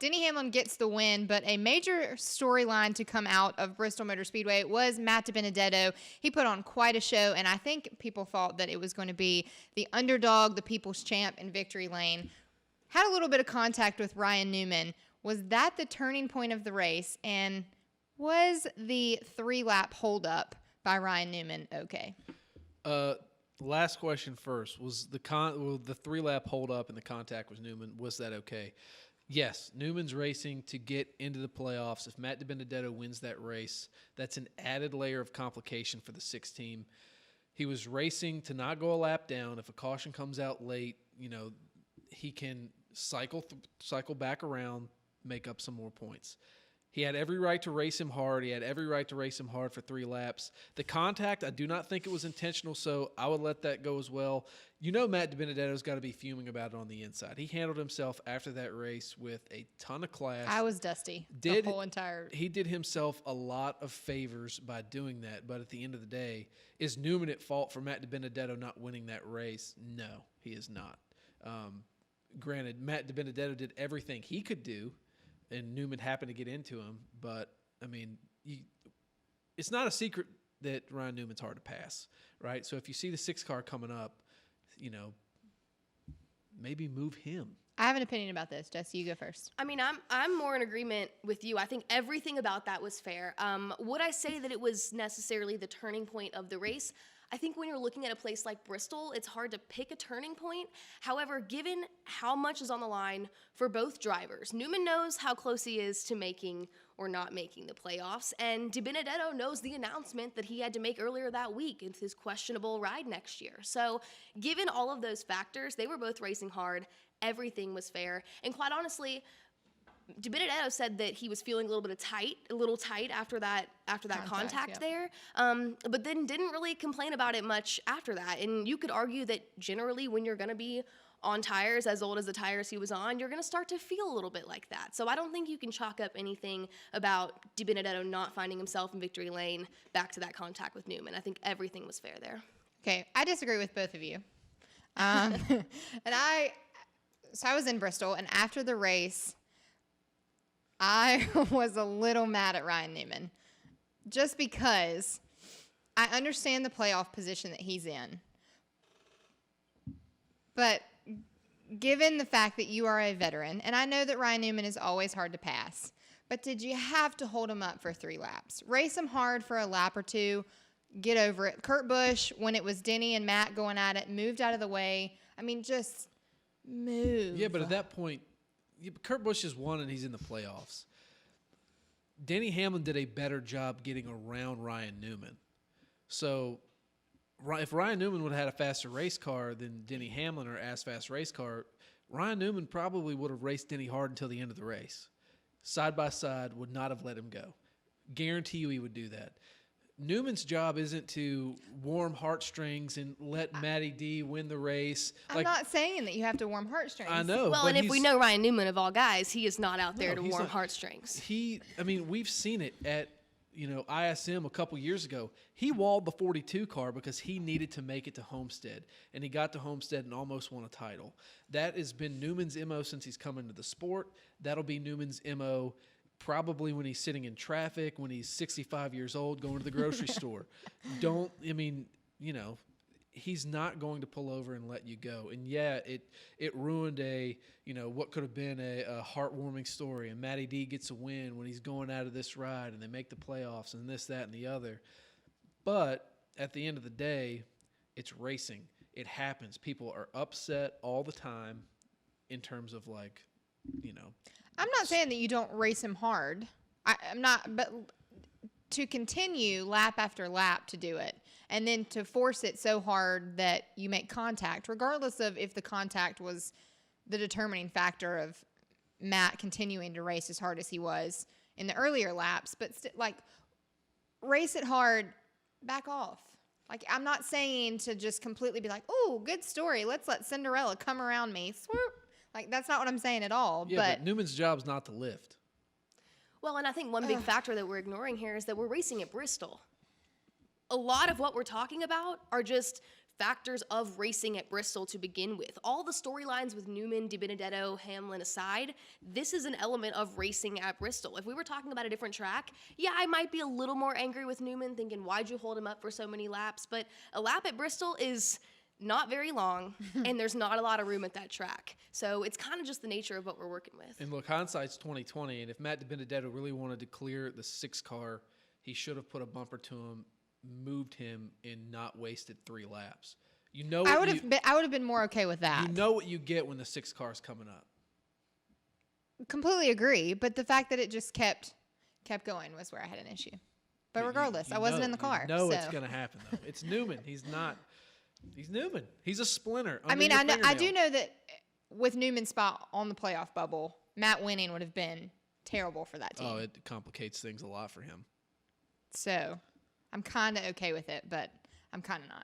Denny Hamlin gets the win, but a major storyline to come out of Bristol Motor Speedway was Matt DiBenedetto. He put on quite a show, and I think people thought that it was going to be the underdog, the people's champ in victory lane. Had a little bit of contact with Ryan Newman. Was that the turning point of the race? And was the 3-lap holdup by Ryan Newman okay? Last question first. Was the 3-lap holdup and the contact with Newman, was that okay? Yes, Newman's racing to get into the playoffs. If Matt DiBenedetto wins that race, that's an added layer of complication for the 6 team. He was racing to not go a lap down. If a caution comes out late, he can cycle back around, make up some more points. He had every right to race him hard. He had every right to race him hard for 3 laps. The contact, I do not think it was intentional, so I would let that go as well. Matt DiBenedetto's got to be fuming about it on the inside. He handled himself after that race with a ton of class. I was dusty the whole entire. He did himself a lot of favors by doing that, but at the end of the day, is Newman at fault for Matt DiBenedetto not winning that race? No, he is not. Granted, Matt DiBenedetto did everything he could do, and Newman happened to get into him. But, it's not a secret that Ryan Newman's hard to pass, right? So if you see the 6 car coming up, maybe move him. I have an opinion about this. Jesse, you go first. I'm more in agreement with you. I think everything about that was fair. Would I say that it was necessarily the turning point of the race? I think when you're looking at a place like Bristol, it's hard to pick a turning point. However, given how much is on the line for both drivers, Newman knows how close he is to making or not making the playoffs, and DiBenedetto knows the announcement that he had to make earlier that week with his questionable ride next year. So given all of those factors, they were both racing hard. Everything was fair. And quite honestly, DiBenedetto said that he was feeling a little tight after that contact there, but then didn't really complain about it much after that. And you could argue that generally when you're going to be on tires as old as the tires he was on, you're going to start to feel a little bit like that. So I don't think you can chalk up anything about DiBenedetto not finding himself in victory lane back to that contact with Newman. I think everything was fair there. Okay, I disagree with both of you. So I was in Bristol, and after the race, I was a little mad at Ryan Newman just because I understand the playoff position that he's in. But given the fact that you are a veteran, and I know that Ryan Newman is always hard to pass, but did you have to hold him up for 3 laps? Race him hard for a lap or 2, get over it. Kurt Busch, when it was Denny and Matt going at it, moved out of the way. Just move. Yeah, but at that point, Kurt Busch has won and he's in the playoffs. Denny Hamlin did a better job getting around Ryan Newman. So if Ryan Newman would have had a faster race car than Denny Hamlin or as fast race car, Ryan Newman probably would have raced Denny hard until the end of the race. Side by side, would not have let him go. Guarantee you he would do that. Newman's job isn't to warm heartstrings and let Matty D win the race. I'm not saying that you have to warm heartstrings. I know. Well, and if we know Ryan Newman of all guys, he is not out there to warm heartstrings. We've seen it at ISM a couple years ago. He walled the 42 car because he needed to make it to Homestead, and he got to Homestead and almost won a title. That has been Newman's MO since he's come into the sport. That'll be Newman's MO probably when he's sitting in traffic, when he's 65 years old, going to the grocery store. He's not going to pull over and let you go. And yeah, it ruined what could have been a heartwarming story. And Matty D gets a win when he's going out of this ride and they make the playoffs and this, that, and the other. But at the end of the day, it's racing. It happens. People are upset all the time in terms of I'm not saying that you don't race him hard. I'm not, but to continue lap after lap to do it, and then to force it so hard that you make contact, regardless of if the contact was the determining factor of Matt continuing to race as hard as he was in the earlier laps, but race it hard, back off. I'm not saying to just completely be like, oh, good story, let's let Cinderella come around me, swoop. That's not what I'm saying at all. Yeah, but Newman's job is not to lift. Well, and I think one big factor that we're ignoring here is that we're racing at Bristol. A lot of what we're talking about are just factors of racing at Bristol to begin with. All the storylines with Newman, DiBenedetto, Hamlin aside, this is an element of racing at Bristol. If we were talking about a different track, yeah, I might be a little more angry with Newman, thinking, why'd you hold him up for so many laps? But a lap at Bristol is not very long, and there's not a lot of room at that track. So it's kind of just the nature of what we're working with. And look, hindsight's 20/20, and if Matt DiBenedetto really wanted to clear the 6 car, he should have put a bumper to him, moved him, and not wasted 3 laps. You know, I would have been more okay with that. You know what you get when the 6 car's coming up. Completely agree, but the fact that it just kept going was where I had an issue. But regardless, I wasn't in the car. You know so. it's going to happen though. It's Newman. He's not. He's Newman. He's a splinter. I mean, I do know that with Newman's spot on the playoff bubble, Matt winning would have been terrible for that team. Oh, it complicates things a lot for him. So I'm kind of okay with it, but I'm kind of not.